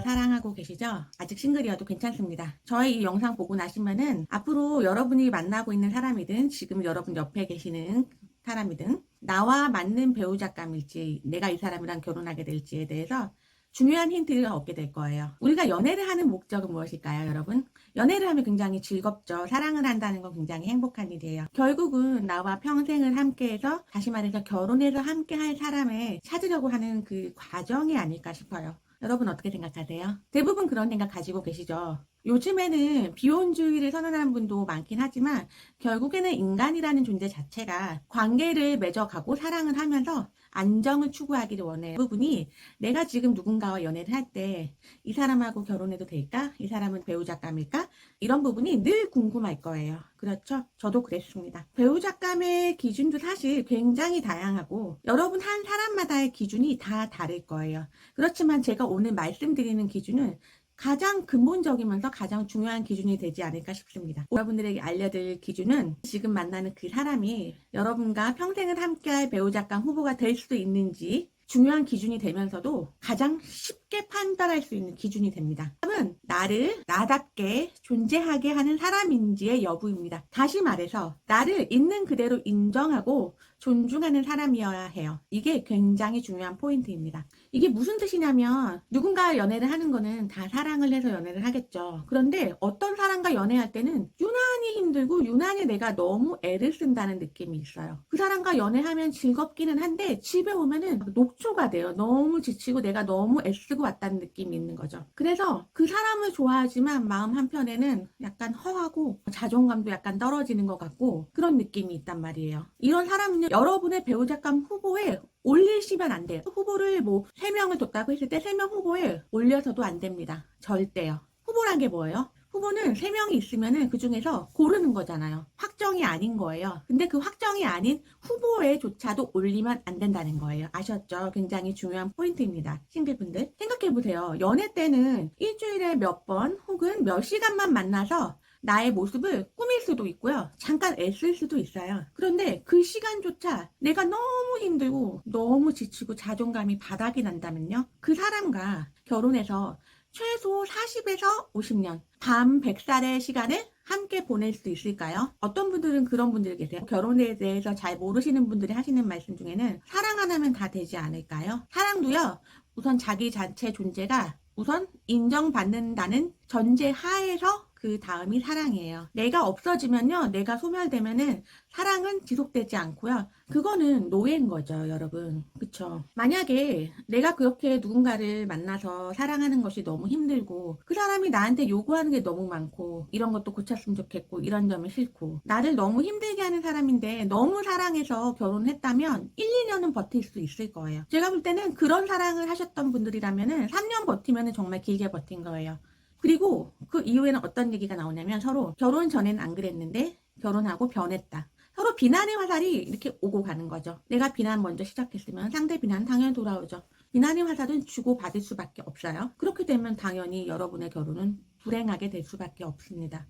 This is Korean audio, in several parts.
사랑하고 계시죠? 아직 싱글이어도 괜찮습니다. 저의 이 영상 보고 나시면은 앞으로 여러분이 만나고 있는 사람이든 지금 여러분 옆에 계시는 사람이든 나와 맞는 배우자감일지 내가 이 사람이랑 결혼하게 될지에 대해서 중요한 힌트를 얻게 될 거예요. 우리가 연애를 하는 목적은 무엇일까요, 여러분? 연애를 하면 굉장히 즐겁죠. 사랑을 한다는 건 굉장히 행복한 일이에요. 결국은 나와 평생을 함께해서, 다시 말해서 결혼해서 함께 할 사람을 찾으려고 하는 그 과정이 아닐까 싶어요. 여러분 어떻게 생각하세요? 대부분 그런 생각 가지고 계시죠? 요즘에는 비혼주의를 선언하는 분도 많긴 하지만 결국에는 인간이라는 존재 자체가 관계를 맺어가고 사랑을 하면서 안정을 추구하기를 원해요. 그 부분이 내가 지금 누군가와 연애를 할 때 이 사람하고 결혼해도 될까? 이 사람은 배우자감일까? 이런 부분이 늘 궁금할 거예요. 그렇죠? 저도 그랬습니다. 배우자감의 기준도 사실 굉장히 다양하고 여러분 한 사람마다의 기준이 다 다를 거예요. 그렇지만 제가 오늘 말씀드리는 기준은 가장 근본적이면서 가장 중요한 기준이 되지 않을까 싶습니다. 여러분들에게 알려드릴 기준은 지금 만나는 그 사람이 여러분과 평생을 함께할 배우자감 후보가 될 수 있는지 중요한 기준이 되면서도 가장 쉽게 판단할 수 있는 기준이 됩니다. 사람은 나를 나답게 존재하게 하는 사람인지의 여부입니다. 다시 말해서 나를 있는 그대로 인정하고 존중하는 사람이어야 해요. 이게 굉장히 중요한 포인트입니다. 이게 무슨 뜻이냐면 누군가 연애를 하는 거는 다 사랑을 해서 연애를 하겠죠. 그런데 어떤 사람과 연애할 때는 유난히 힘들고 유난히 내가 너무 애를 쓴다는 느낌이 있어요. 그 사람과 연애하면 즐겁기는 한데 집에 오면은 녹초가 돼요. 너무 지치고 내가 너무 애쓰고 왔다는 느낌이 있는 거죠. 그래서 그 사람을 좋아하지만 마음 한편에는 약간 허하고 자존감도 약간 떨어지는 것 같고 그런 느낌이 있단 말이에요. 이런 사람은요, 여러분의 배우자감 후보에 올리시면 안 돼요. 후보를 뭐 3명을 뒀다고 했을 때 3명 후보에 올려서도 안 됩니다. 절대요. 후보란 게 뭐예요? 후보는 3명이 있으면은 그 중에서 고르는 거잖아요. 확정이 아닌 거예요. 근데 그 확정이 아닌 후보에조차도 올리면 안 된다는 거예요. 아셨죠? 굉장히 중요한 포인트입니다. 싱글분들 생각해보세요. 연애 때는 일주일에 몇 번 혹은 몇 시간만 만나서 나의 모습을 꾸밀 수도 있고요. 잠깐 애쓸 수도 있어요. 그런데 그 시간조차 내가 너무 힘들고 너무 지치고 자존감이 바닥이 난다면요. 그 사람과 결혼해서 최소 40에서 50년, 밤 100살의 시간을 함께 보낼 수 있을까요? 어떤 분들은 그런 분들이 계세요. 결혼에 대해서 잘 모르시는 분들이 하시는 말씀 중에는 사랑 하나면 다 되지 않을까요? 사랑도요, 우선 자기 자체 존재가 우선 인정받는다는 전제 하에서 그 다음이 사랑이에요. 내가 없어지면요, 내가 소멸되면은 사랑은 지속되지 않고요. 그거는 노예인 거죠, 여러분. 그쵸? 만약에 내가 그렇게 누군가를 만나서 사랑하는 것이 너무 힘들고 그 사람이 나한테 요구하는 게 너무 많고 이런 것도 고쳤으면 좋겠고 이런 점이 싫고 나를 너무 힘들게 하는 사람인데 너무 사랑해서 결혼했다면 1, 2년은 버틸 수 있을 거예요. 제가 볼 때는 그런 사랑을 하셨던 분들이라면은 3년 버티면은 정말 길게 버틴 거예요. 그리고 그 이후에는 어떤 얘기가 나오냐면 서로 결혼 전에는 안 그랬는데 결혼하고 변했다. 서로 비난의 화살이 이렇게 오고 가는 거죠. 내가 비난 먼저 시작했으면 상대 비난 당연히 돌아오죠. 비난의 화살은 주고받을 수밖에 없어요. 그렇게 되면 당연히 여러분의 결혼은 불행하게 될 수밖에 없습니다.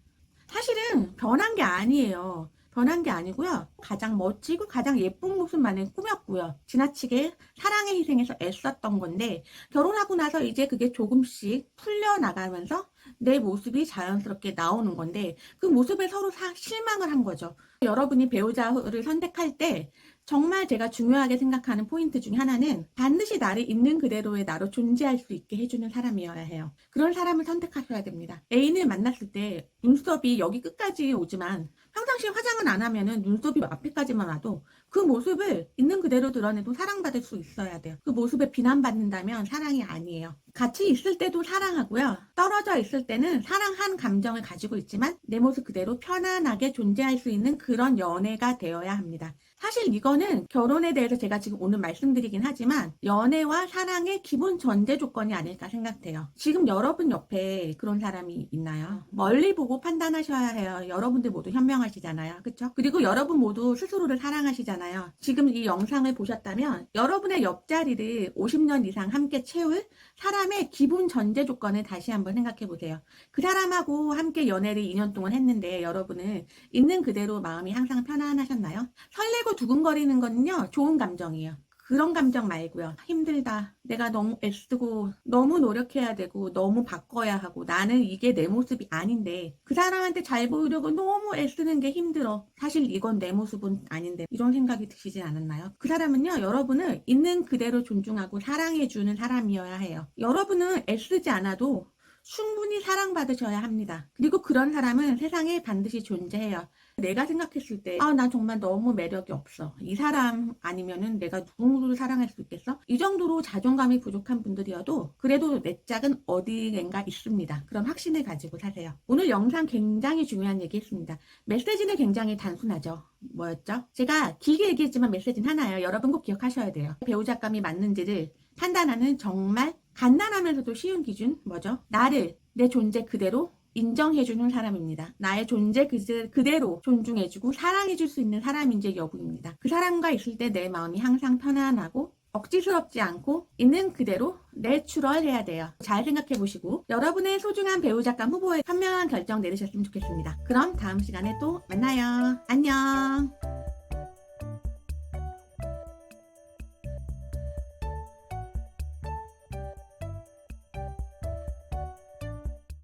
사실은 변한 게 아니에요. 변한 게 아니고요. 가장 멋지고 가장 예쁜 모습만을 꾸몄고요. 지나치게 사랑에 희생해서 애썼던 건데 결혼하고 나서 이제 그게 조금씩 풀려나가면서 내 모습이 자연스럽게 나오는 건데 그 모습에 서로 실망을 한 거죠. 여러분이 배우자를 선택할 때 정말 제가 중요하게 생각하는 포인트 중에 하나는 반드시 나를 있는 그대로의 나로 존재할 수 있게 해주는 사람이어야 해요. 그런 사람을 선택하셔야 됩니다. 애인을 만났을 때 눈썹이 여기 끝까지 오지만 평상시에 화장은 안 하면은 눈썹이 앞에까지만 와도 그 모습을 있는 그대로 드러내도 사랑받을 수 있어야 돼요. 그 모습에 비난받는다면 사랑이 아니에요. 같이 있을 때도 사랑하고요. 떨어져 있을 때는 사랑한 감정을 가지고 있지만 내 모습 그대로 편안하게 존재할 수 있는 그런 연애가 되어야 합니다. 사실 이거는 결혼에 대해서 제가 지금 오늘 말씀드리긴 하지만 연애와 사랑의 기본 전제 조건이 아닐까 생각돼요. 지금 여러분 옆에 그런 사람이 있나요? 멀리 보고 판단하셔야 해요. 여러분들 모두 현명하시잖아요. 그쵸? 그리고 여러분 모두 스스로를 사랑하시잖아요. 지금 이 영상을 보셨다면 여러분의 옆자리를 50년 이상 함께 채울 사람의 기본 전제 조건을 다시 한번 생각해 보세요. 그 사람하고 함께 연애를 2년 동안 했는데 여러분은 있는 그대로 마음이 항상 편안하셨나요? 설레고 두근거리는 거는요, 좋은 감정이에요. 그런 감정 말고요. 힘들다. 내가 너무 애쓰고 너무 노력해야 되고 너무 바꿔야 하고 나는 이게 내 모습이 아닌데 그 사람한테 잘 보이려고 너무 애쓰는 게 힘들어. 사실 이건 내 모습은 아닌데 이런 생각이 드시진 않았나요? 그 사람은요, 여러분을 있는 그대로 존중하고 사랑해주는 사람이어야 해요. 여러분은 애쓰지 않아도 충분히 사랑받으셔야 합니다. 그리고 그런 사람은 세상에 반드시 존재해요. 내가 생각했을 때, 나 정말 너무 매력이 없어. 이 사람 아니면은 내가 누구를 사랑할 수 있겠어? 이 정도로 자존감이 부족한 분들이어도 그래도 내 짝은 어디엔가 있습니다. 그럼 확신을 가지고 사세요. 오늘 영상 굉장히 중요한 얘기 했습니다. 메시지는 굉장히 단순하죠. 뭐였죠? 제가 길게 얘기했지만 메시지는 하나예요. 여러분 꼭 기억하셔야 돼요. 배우자감이 맞는지를 판단하는 정말 간단하면서도 쉬운 기준 뭐죠? 나를 내 존재 그대로 인정해주는 사람입니다. 나의 존재 그대로 존중해주고 사랑해줄 수 있는 사람인지 여부입니다. 그 사람과 있을 때 내 마음이 항상 편안하고 억지스럽지 않고 있는 그대로 내추럴해야 돼요. 잘 생각해 보시고 여러분의 소중한 배우작감 후보에 현명한 결정 내리셨으면 좋겠습니다. 그럼 다음 시간에 또 만나요. 안녕.